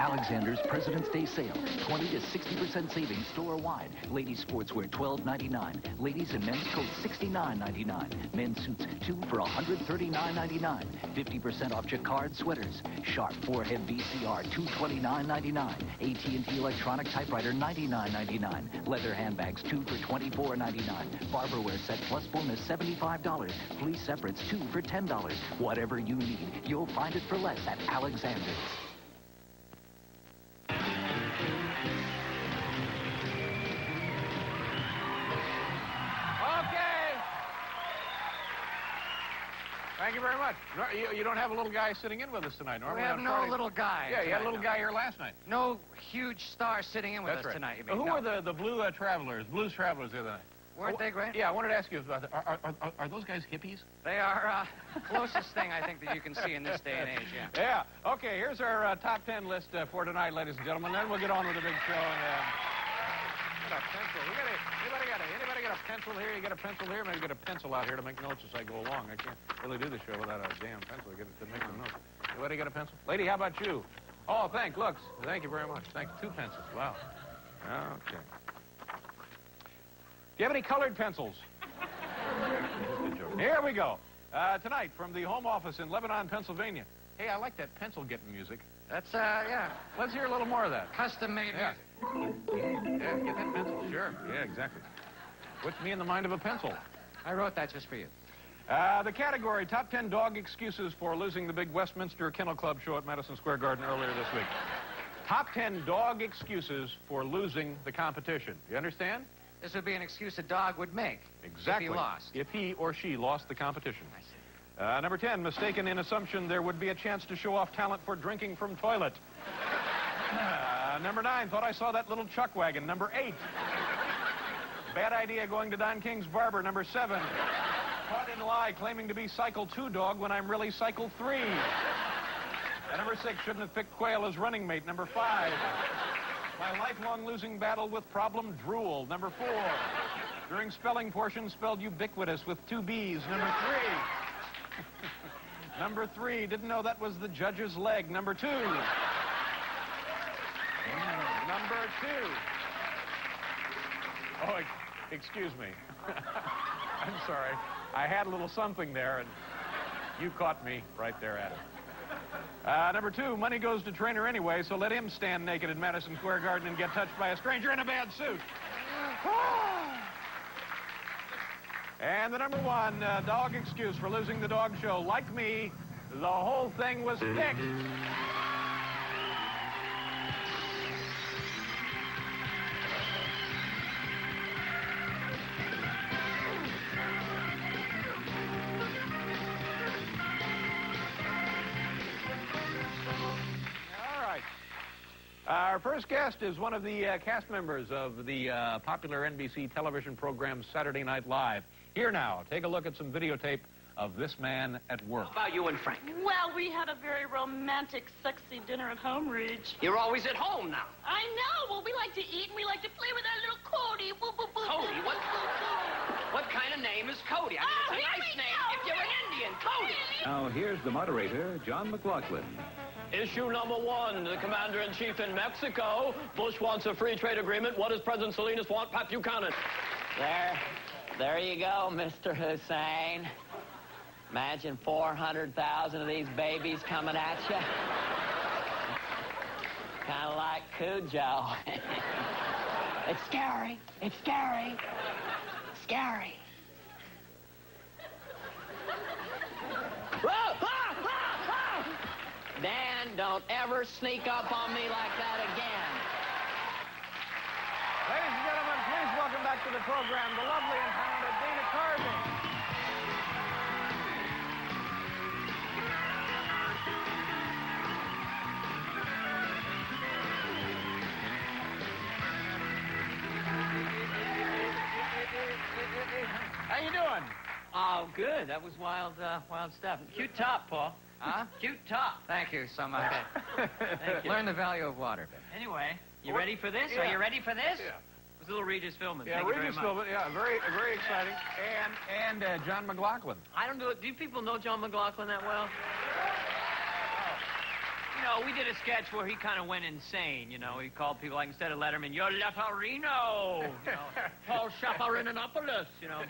Alexander's President's Day sale. 20 to 60% savings store-wide. Ladies sportswear $12.99. Ladies and men's coats $69.99. Men's suits 2 for $139.99. 50% off jacquard sweaters. Sharp forehead VCR $229.99. AT&T electronic typewriter $99.99. Leather handbags 2 for $24.99. Barberware set plus bonus $75. Fleece separates 2 for $10. Whatever you need, you'll find it for less at Alexander's. Thank you very much. You don't have a little guy sitting in with us tonight. Normally we have no little guy. Yeah, you had a little guy here last night. No huge star sitting in with us tonight. You mean, who were the Blues Travelers the other night? Weren't they great? Yeah, I wanted to ask you about that. Are those guys hippies? They are closest thing, I think, that you can see in this day and age, yeah. Yeah. Okay, here's our top 10 list for tonight, ladies and gentlemen. Then we'll get on with the big show. And, a pencil. Anybody got a pencil here? You got a pencil here? Maybe get a pencil out here to make notes as I go along. I can't really do the show without a damn pencil to make some notes. Anybody got a pencil? Lady, how about you? Oh, thank you very much. Thank you. 2 pencils. Wow. Okay. Do you have any colored pencils? Here we go. Tonight, from the home office in Lebanon, Pennsylvania. Hey, I like that pencil getting music. That's, yeah. Let's hear a little more of that. Custom-made music. Yeah, get that pencil. Sure. Yeah, exactly. Puts me in the mind of a pencil. I wrote that just for you. The category, top 10 dog excuses for losing the big Westminster Kennel Club show at Madison Square Garden earlier this week. Top 10 dog excuses for losing the competition. You understand? This would be an excuse a dog would make. Exactly. If he lost. If he or she lost the competition. I see. Number 10, mistaken in assumption there would be a chance to show off talent for drinking from toilet. Number 9, thought I saw that little chuck wagon. Number 8, bad idea going to Don King's barber. Number 7, caught in lie claiming to be Cycle 2 dog when I'm really Cycle 3. Number 6, shouldn't have picked quail as running mate. Number 5, my lifelong losing battle with problem drool. Number 4, during spelling portion spelled ubiquitous with 2 B's. Number 3, number 3, didn't know that was the judge's leg. Number 2, number 2. Oh, excuse me. I'm sorry. I had a little something there, and you caught me right there at it. Number 2, money goes to trainer anyway, so let him stand naked in Madison Square Garden and get touched by a stranger in a bad suit. And the number 1 dog excuse for losing the dog show. Like me, the whole thing was fixed. Our first guest is one of the cast members of the popular NBC television program Saturday Night Live. Here now, take a look at some videotape of this man at work. How about you and Frank? Well, we had a very romantic, sexy dinner at home, Ridge. You're always at home now. I know. Well, we like to eat and we like to play with our little Cody. Boo, boo, boo. Cody? What kind of name is Cody? I mean, it's a nice name if you're an Indian. Cody. Now, here's the moderator, John McLaughlin. Issue number 1, the commander-in-chief in Mexico. Bush wants a free trade agreement. What does President Salinas want? Pat Buchanan. There you go, Mr. Hussein. Imagine 400,000 of these babies coming at you. Kind of like Cujo. It's scary. It's scary. Scary. Dan, don't ever sneak up on me like that again. Ladies and gentlemen, please welcome back to the program the lovely and talented Dana Carvey. How you doing? Oh, good. That was wild stuff. Cute top, Paul. Huh? Cute top. Thank you so much. Thank you. Learn the value of water. Anyway, you ready for this? Yeah. Are you ready for this? Yeah. It was a little Regis filming. Yeah, Thank you very Regis much. filming. Yeah, very exciting. And John McLaughlin. I don't know. Do people know John McLaughlin that well? You know, we did a sketch where he kind of went insane, you know. He called people, like, instead of Letterman, you're Letterino. You know, Paul Chaparinopoulos, you know.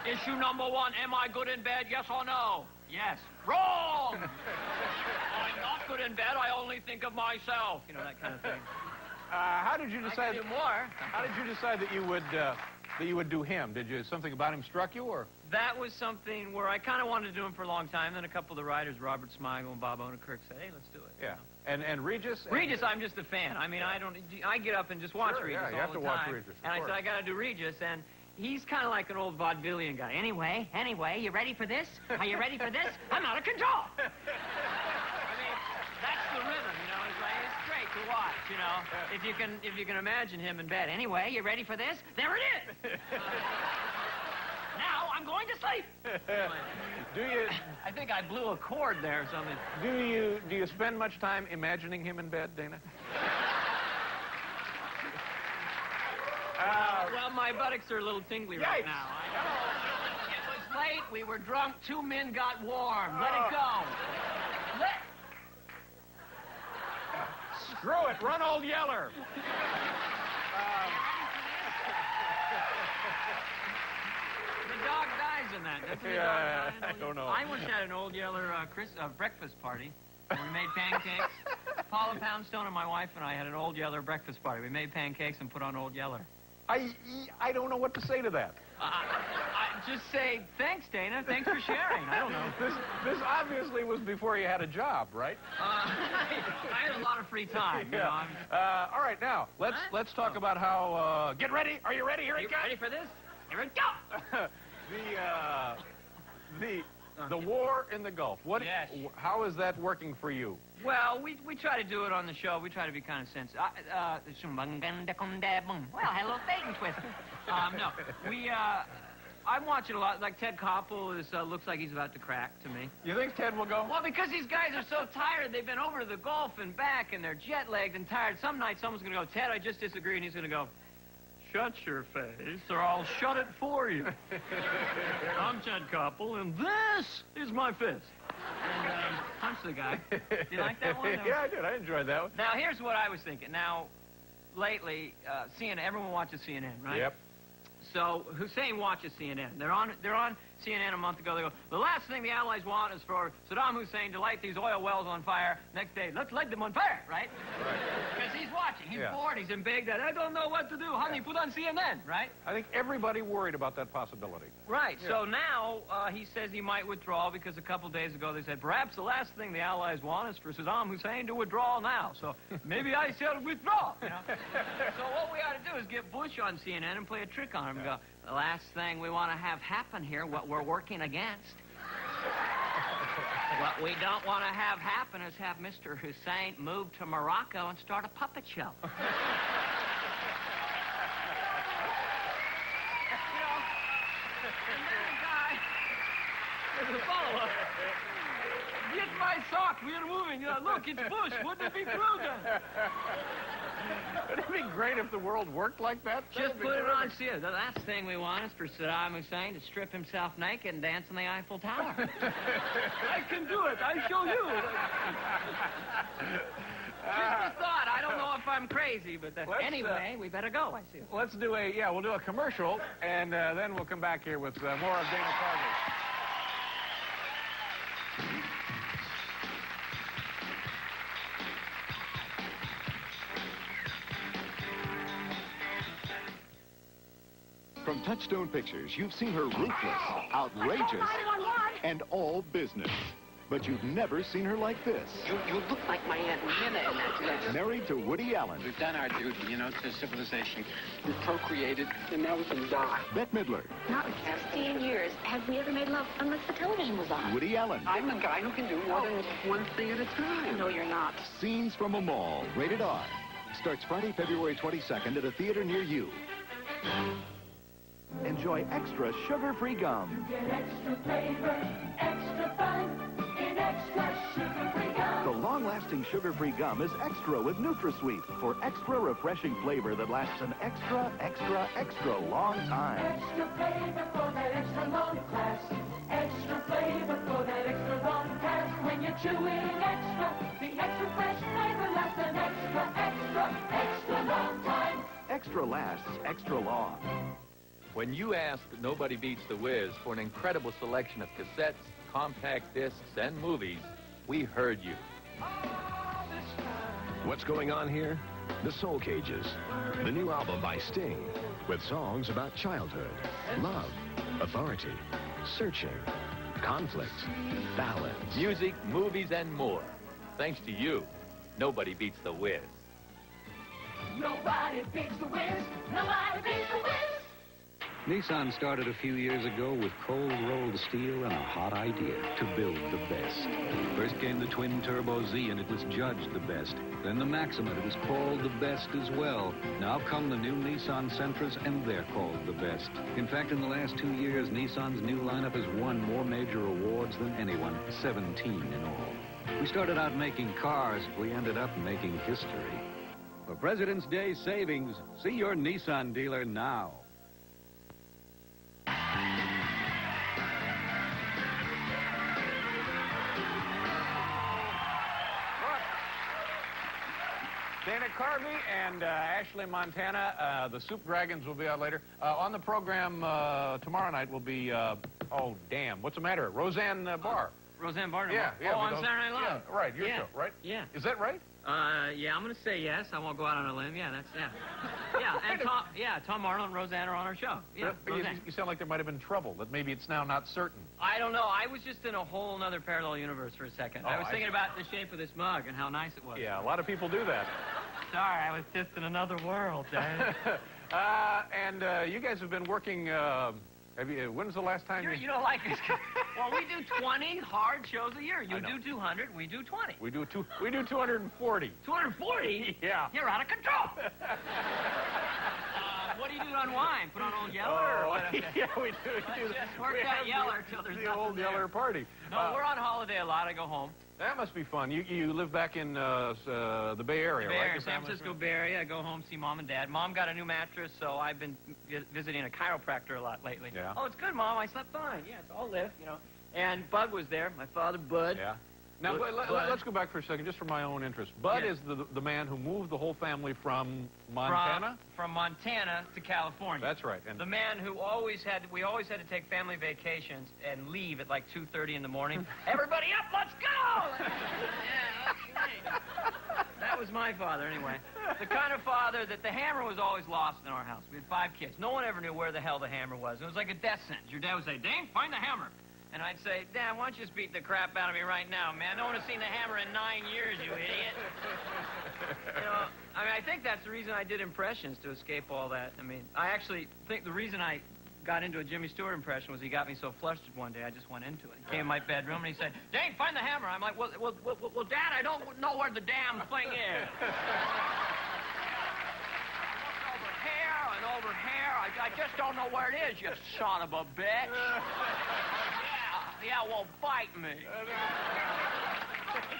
Issue number 1, am I good in bed, yes or no? Yes. Wrong! I'm not good in bed, I only think of myself. You know, that kind of thing. How did you decide? I can do more. How did you decide that you would do him? Did you something about him struck you, or? That was something where I kind of wanted to do him for a long time. Then a couple of the writers, Robert Smigel and Bob Odenkirk, said, "Hey, let's do it." Yeah. And Regis? Regis, I'm just a fan. I mean, I get up and just watch Regis yeah, you all have the to time. watch Regis, And I said, I got to do Regis, and he's kind of like an old vaudevillian guy. Anyway, you ready for this? Are you ready for this? I'm out of control. I mean, that's the rhythm, you know. It's like, it's great to watch, you know. If you can imagine him in bed. Anyway, you ready for this? There it is. Now I'm going to sleep. Do you? I think I blew a chord there or something. Do you spend much time imagining him in bed, Dana? Well, my buttocks are a little tingly right now. I know. It was late. We were drunk. 2 men got warm. Let it go. Screw it. Run, Old Yeller. The dog dies in that. Doesn't the dog die? I don't know. I once had an Old Yeller breakfast party. We made pancakes. Paula Poundstone and my wife and I had an Old Yeller breakfast party. We made pancakes and put on Old Yeller. I don't know what to say to that. I just say, thanks, Dana. Thanks for sharing. I don't know. This obviously was before you had a job, right? I had a lot of free time. You know, all right, now, let's talk about how... get ready. Are you ready? Here it comes. Ready for this? Here it go. The war in the Gulf. Yes. How is that working for you? Well, we try to do it on the show. We try to be kind of sensitive. Well, hello, bacon twister. No, I'm watching a lot. Like Ted Koppel looks like he's about to crack to me. You think Ted will go? Well, because these guys are so tired. They've been over to the Gulf and back, and they're jet-lagged and tired. Some night someone's going to go, Ted, I just disagree, and he's going to go, shut your face, or I'll shut it for you. I'm Ted Koppel, and this is my fist. And punch the guy. Do you like that one? Yeah, I did. I enjoyed that one. Now, here's what I was thinking. Now, lately, CNN, everyone watches CNN, right? Yep. So Hussein watches CNN. They're on CNN a month ago. They go, the last thing the Allies want is for Saddam Hussein to light these oil wells on fire. Next day, let's light them on fire, right? Because he's watching. He's bored. He's in Baghdad. I don't know what to do. Honey, put on CNN, right? I think everybody worried about that possibility. Right. Yeah. So now he says he might withdraw because a couple days ago they said, perhaps the last thing the Allies want is for Saddam Hussein to withdraw now. So maybe I shall withdraw. You know? So what we ought to do is get Bush on CNN and play a trick on him and go, the last thing we want to have happen here, what we're working against. What we don't want to have happen is have Mr. Hussein move to Morocco and start a puppet show. There's a follow-up. Get my sock. We're moving. Look, it's Bush. Wouldn't it be brilliant? Wouldn't it be great if the world worked like that? Just put it on CNN. The last thing we want is for Saddam Hussein to strip himself naked and dance on the Eiffel Tower. I can do it. I show you. Just a thought. I don't know if I'm crazy, but anyway, we better go. I see. Let's do we'll do a commercial, and then we'll come back here with more of Dana Carvey. From Touchstone Pictures, you've seen her ruthless, outrageous, and all business. But you've never seen her like this. You look like my Aunt Minna in that dress. Married to Woody Allen. We've done our duty, to civilization. We've procreated, and now we can die. Bette Midler. Not in 16 years have we ever made love unless the television was on. Woody Allen. I'm a guy who can do more than one thing at a time. No, you're not. Scenes from a Mall, rated R. Starts Friday, February 22nd at a theater near you. Enjoy extra sugar-free gum. You get extra flavor, extra fun in extra sugar-free gum. The long-lasting sugar-free gum is extra with NutraSweet for extra refreshing flavor that lasts an extra, extra, extra long time. Extra flavor for that extra long class. Extra flavor for that extra long class. When you chewing extra. The extra fresh flavor lasts an extra long time. Extra lasts extra long. When you asked Nobody Beats the Whiz for an incredible selection of cassettes, compact discs, and movies, we heard you. What's going on here? The Soul Cages, the new album by Sting, with songs about childhood, love, authority, searching, conflict, balance. Music, movies, and more. Thanks to you, Nobody Beats the Whiz. Nobody beats the whiz. Nobody beats the whiz. Nissan started a few years ago with cold-rolled steel and a hot idea to build the best. First came the twin-turbo Z, and it was judged the best. Then the Maxima, it was called the best as well. Now come the new Nissan Sentras, and they're called the best. In fact, in the last 2 years, Nissan's new lineup has won more major awards than anyone, 17 in all. We started out making cars. We ended up making history. For President's Day savings, see your Nissan dealer now. Dana Carvey and Ashley Montana, the Soup Dragons will be out later. On the program tomorrow night will be, oh, damn, what's the matter? Roseanne Barr. Roseanne Barr. Yeah. On Saturday Night Live. Yeah, right, your show, right? Yeah. Is that right? Yeah, I'm going to say yes. I won't go out on a limb. Yeah, and Tom Arnold and Roseanne are on our show. Yeah, you sound like there might have been trouble, that maybe it's now not certain. I don't know. I was just in a whole other parallel universe for a second. I was thinking about the shape of this mug and how nice it was. Yeah, a lot of people do that. Sorry, I was just in another world, Dad. And you guys have been working, when's the last time you don't like this? Well, we do 20 hard shows a year. You do 200, we do 20. We do 240. 240? Yeah. You're out of control. What do you do to unwind? Put on Old Yeller? Oh, yeah, we do. Just work that Yeller till there's the Old Yeller party. No, we're on holiday a lot. I go home. That must be fun. You live back in the Bay Area, right? San Francisco Bay Area. I go home, see Mom and Dad. Mom got a new mattress, so I've been visiting a chiropractor a lot lately. Yeah. Oh, it's good, Mom. I slept fine. Yeah, it's all lift, you know. And Bud was there, my father, Bud. Yeah. Now, let's go back for a second, just for my own interest. Bud is the man who moved the whole family from Montana? From Montana to California. That's right. And the man who we always had to take family vacations and leave at like 2:30 in the morning. Everybody up, let's go! Yeah, that's right. That was my father, anyway. The kind of father that the hammer was always lost in our house. We had 5 kids. No one ever knew where the hell the hammer was. It was like a death sentence. Your dad would say, Dane, find the hammer. And I'd say, Dad, why don't you just beat the crap out of me right now, man? No one has seen the hammer in 9 years, you idiot. You know, I mean, I think that's the reason I did impressions, to escape all that. I mean, I actually think the reason I got into a Jimmy Stewart impression was he got me so flustered one day, I just went into it. He came in my bedroom and he said, Dane, find the hammer. I'm like, well, Dad, I don't know where the damn thing is. Over here. I just don't know where it is, you son of a bitch. Yeah, well, bite me. It's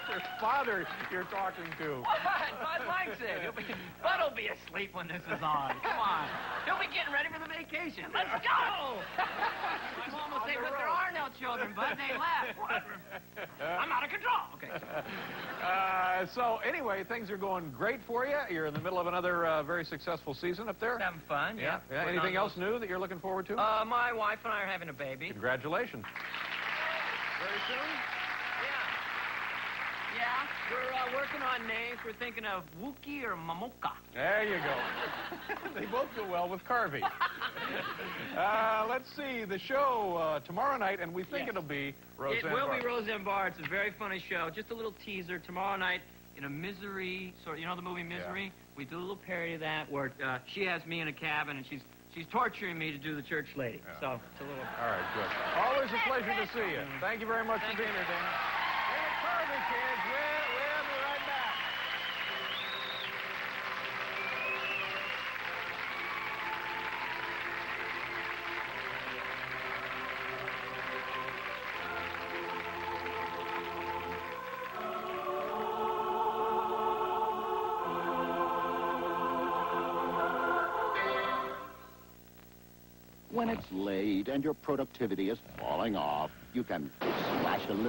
your father you're talking to. What? Bud likes it. Bud will be asleep when this is on. Come on. He'll be getting ready for the vacation. Let's go! My mom will say, but there are no children, Bud. They laugh. I'm out of control. Okay. So, anyway, things are going great for you. You're in the middle of another very successful season up there. Having fun, yeah. Anything else new that you're looking forward to? My wife and I are having a baby. Congratulations. Very soon? Yeah, we're working on names. We're thinking of Wookie or Mamoka. There you go. They both go well with Carvey. Let's see, the show tomorrow night, and we think it'll be Roseanne Barr. It will be Roseanne Barr. It's a very funny show. Just a little teaser. Tomorrow night, in a Misery, you know the movie Misery? Yeah. We do a little parody of that where she has me in a cabin, and she's torturing me to do the church lady. Yeah. So it's a little... All right, good. Always a pleasure to see you. Thank you very much for being here, Dana. Dana Carvey, kids. We'll be right back. When it's late and your productivity is falling off, you can slash a little